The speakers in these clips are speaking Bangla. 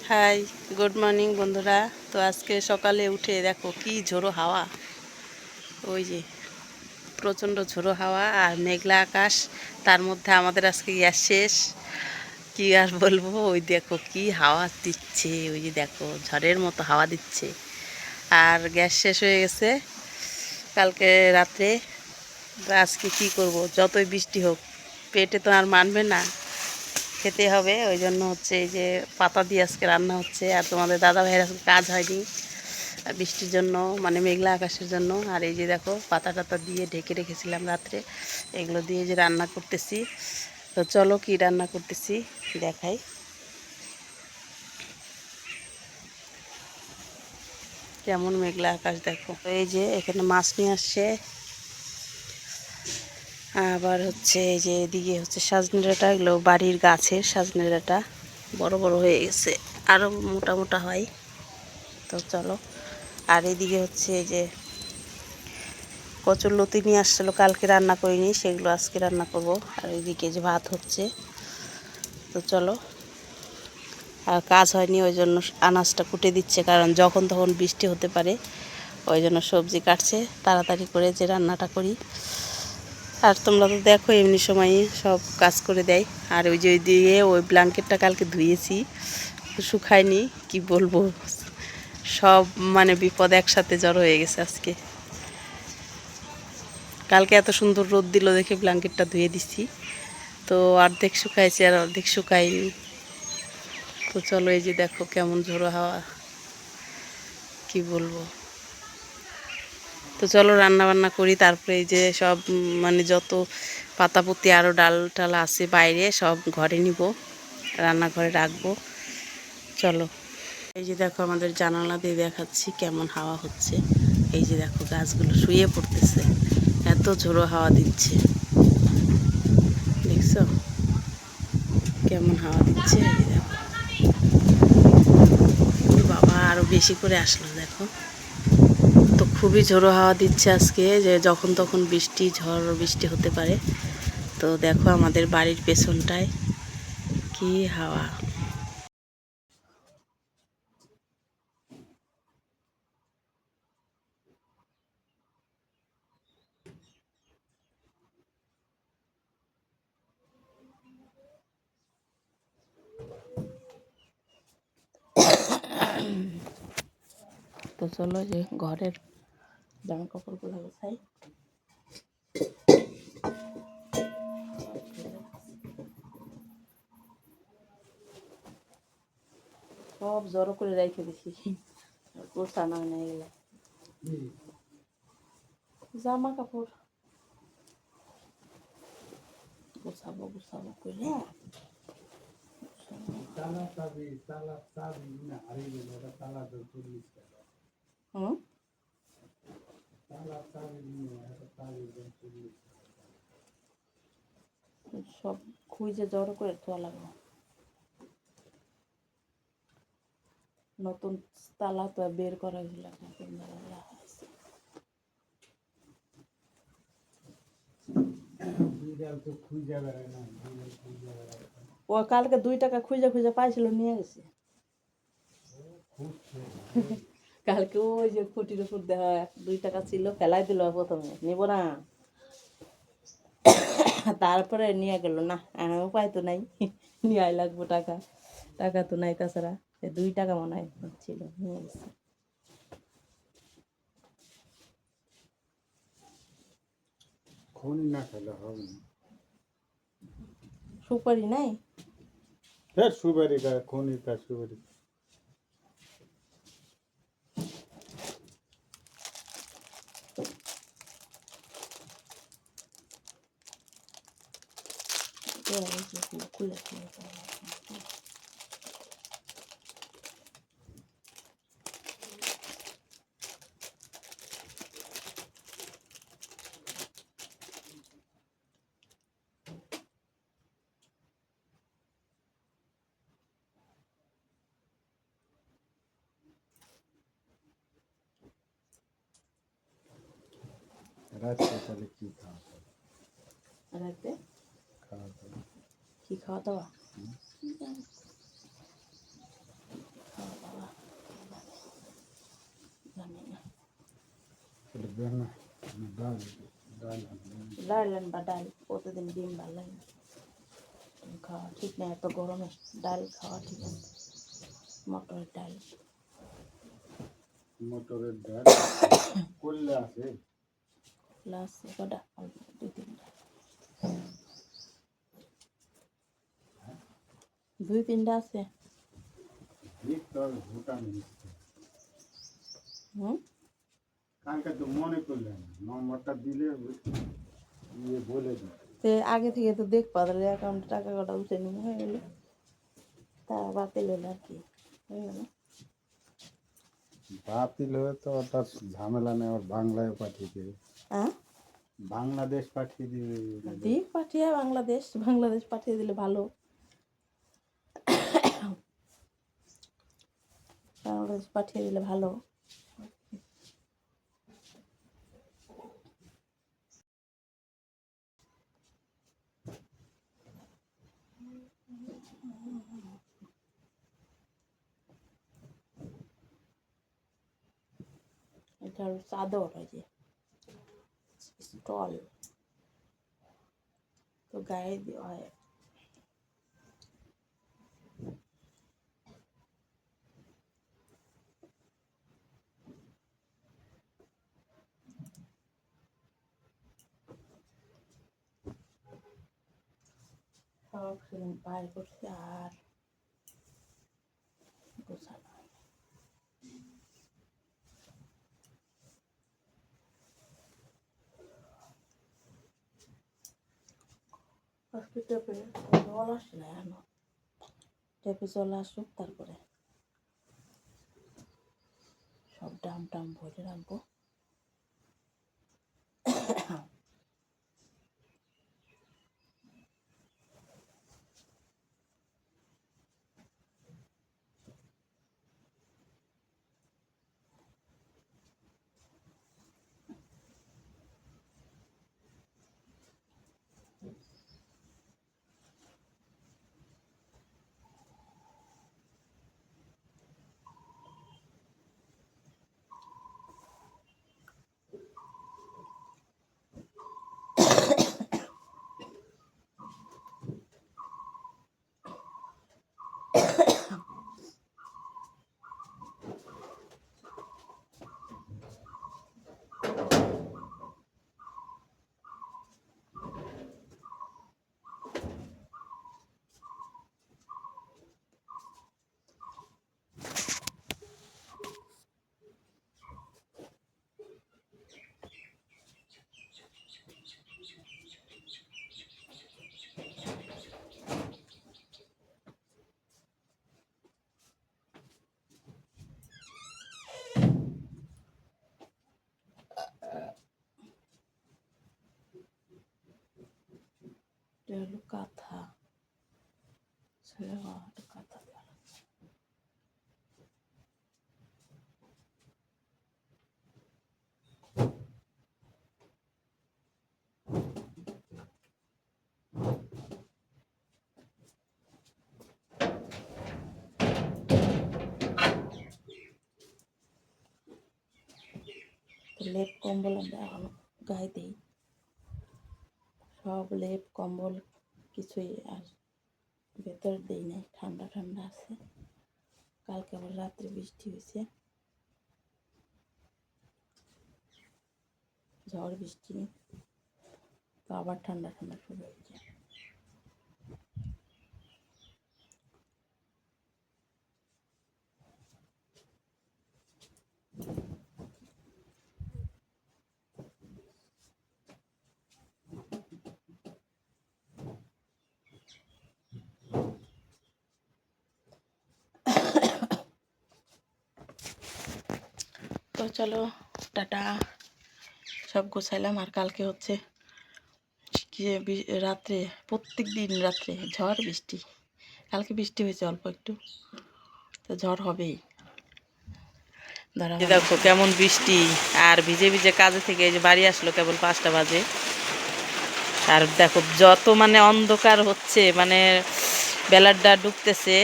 হাই, গুড মর্নিং বন্ধুরা। তো আজকে সকালে উঠে দেখো কি ঝোড়ো হাওয়া। ওই যে প্রচণ্ড ঝোড়ো হাওয়া আর মেঘলা আকাশ। তার মধ্যে আমাদের আজকে গ্যাস শেষ। কি আর বলবো, ওই দেখো কি হাওয়া দিচ্ছে, ওই যে দেখো ঝড়ের মতো হাওয়া দিচ্ছে। আর গ্যাস শেষ হয়ে গেছে কালকে রাত্রে। আজকে কি করব, যতই বৃষ্টি হোক পেটে তো আর মানবে না, খেতে হবে। ওই জন্য হচ্ছে এই যে পাতা দিয়ে আজকে রান্না হচ্ছে। আর তোমাদের দাদা ভাইয়ের আজকে কাজ হয়নি বৃষ্টির জন্য, মানে মেঘলা আকাশের জন্য। আর এই যে দেখো পাতা টাতা দিয়ে ঢেকে রেখেছিলাম রাত্রে, এগুলো দিয়ে যে রান্না করতেছি। তো চলো কি রান্না করতেছি দেখাই। কেমন মেঘলা আকাশ দেখো। এই যে এখানে মাছ নিয়ে আসছে। আবার হচ্ছে এই যে এদিকে হচ্ছে সজনে ডাঁটা, এগুলো বাড়ির গাছের সজনে ডাঁটা, বড় বড় হয়ে গেছে, আরও মোটা মোটা হয়। তো চলো। আর এদিকে হচ্ছে এই যে কচুরলতি নিয়ে আসছিলো, কালকে রান্না করিনি, সেগুলো আজকে রান্না করব। আর এদিকে যে ভাত হচ্ছে। তো চলো। আর কাজ হয়নি ওই জন্য আনাজটা কুটে দিচ্ছে, কারণ যখন তখন বৃষ্টি হতে পারে, ওই জন্য সবজি কাটছে তাড়াতাড়ি করে যে রান্নাটা করি। আর তোমরা তো দেখো এমনি সময়ে সব কাজ করে দেয়। আর ওই যে ওই দিয়ে ওই ব্ল্যাঙ্কেটটা কালকে ধুয়েছি, শুকায়নি, কি বলবো, সব মানে বিপদ একসাথে জড়ো হয়ে গেছে আজকে। কালকে এত সুন্দর রোদ দিল দেখে ব্ল্যাঙ্কেটটা ধুয়ে দিচ্ছি, তো অর্ধেক শুকাইছে আর অর্ধেক শুকায়নি। তো চলো, এই যে দেখো কেমন ঝোড়ো হাওয়া, কি বলবো। তো চলো রান্না বান্না করি, তারপরে এই যে সব মানে যত পাতাপতি আরও ডাল টাল আছে বাইরে সব ঘরে নিব, রান্নাঘরে রাখবো। চলো। এই যে দেখো আমাদের জানালা দিয়ে দেখাচ্ছি কেমন হাওয়া হচ্ছে। এই যে দেখো গাছগুলো শুয়ে পড়তেছে, এত ঝোড়ো হাওয়া দিচ্ছে, দেখছো কেমন হাওয়া দিচ্ছে। এই যে দেখো, বাবা আরো বেশি করে আসলো দেখো। তো খুবই ঝোড়ো হাওয়া দিচ্ছে আজকে, যে যখন তখন বৃষ্টি ঝড় বৃষ্টি হতে পারে। তো দেখো আমাদের বাড়ির পেছনটায় কি হাওয়া। তো চলো যে ঘরের জামা কাপড়গুলো গোছাই। সব জড়ো করে রেখে দিছি, গোছানো নিয়ে গেলে জামা কাপড় গোছাবো গোছাবো করে। হুম, সব খুঁজে জড়ো করে ধোয়া লাগবে। নতুন তালা তো বের করা হয়েছিল, ও কালকে 2 টাকা খুঁজে খুঁজে পাইছিল, নিয়ে গেছে। কালকে ওই যে খুঁটির উপর দেখা 2 টাকা ছিল, ফেলাই দিল, প্রথমে নিব না, তারপরে নিয়ে গেল না, উপায় তো নাই, নিয়ে লাগবো টাকা, টাকা তো নাই তাছাড়া। 2 টাকা মনে হয় ছিল, নিয়ে গেছে। সুপারি নাই, সুপারি का खोनी का सुपारी খুলে খুলে रात को चले की था রাখবে। खावा था কি খাওয়া দাওয়া? দেন না, ডাল ডাল ডাল বা ডাল প্রতিদিন ডিম ভালো লাগে না। ডিম খাওয়া ঠিক না, এত গরমে ডাল খাওয়া ঠিক আছে। মটরের ডাল মটরের ডাল করলে আছে প্লাস কটা অল্প 2-3টা, 2-3টা আছে। ভিতর ভুটান হুম, কালকে তো মনে করলেন নম্বরটা দিলে ইয়ে বলে দিই। তো আগে থেকে তো দেখবা তাহলে অ্যাকাউন্টে টাকা কটা উঠে নিয়ে হয়ে গেল, তা বাতিল হলো আর কি, হয়ে গেল। বাতিল হয়ে তো ওটা ঝামেলা নেই, ওর বাংলায় পাঠিয়ে দেবে, হ্যাঁ, বাংলাদেশ পাঠিয়ে দিবে। দিক পাঠিয়ে বাংলাদেশ পাঠিয়ে দিলে ভালো। বাংলাদেশ পাঠিয়ে দিলে ভালো। এটা হলো চাদর, ওই যে স্টল, তো গায়ে দেওয়া হয়। সব সেদিন বাইর করছে আর গোছানো হয়। আজকে টেপে জল আসে না এখনো, টেপে জল আসুক তারপরে সব ডাম টাম ভরে রাখবো। এটা হলো কাঁথা, ছেলে একটা কাঁথা দেওয়া লাগছে। তো লেপ কম্বল আমরা এখন গায়ে দিই, সব লেপ কম্বল কিছুই আর ভেতর দিই নাই, ঠান্ডা ঠান্ডা আছে। কালকে আবার রাত্রে বৃষ্টি হয়েছে, ঝড় বৃষ্টি, তো আবার ঠান্ডা ঠান্ডা শুরু হয়েছে। তো চলো টাটা, সব গোছাইলাম। আর কালকে হচ্ছে কি রাত্রে, প্রত্যেক দিন রাত্রে ঝড় বৃষ্টি, কালকে বৃষ্টি হয়েছে অল্প একটু, তো ঝড় হবেই। দেখো কেমন বৃষ্টি, আর ভিজে ভিজে কাজে থেকে এই যে বাড়ি আসলো কেবল 5টা বাজে। আর দেখো যত মানে অন্ধকার হচ্ছে, মানে বেলাটা ডুবতেছে,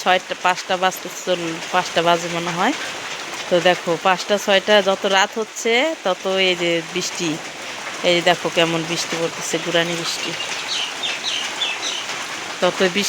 5টা বাজতে 5টা বাজে মনে হয়। তো দেখো 5টা 6টা যত রাত হচ্ছে তত এই যে বৃষ্টি, এই যে দেখো কেমন বৃষ্টি পড়তেছে, গুড়ানি বৃষ্টি, তত বৃষ্টি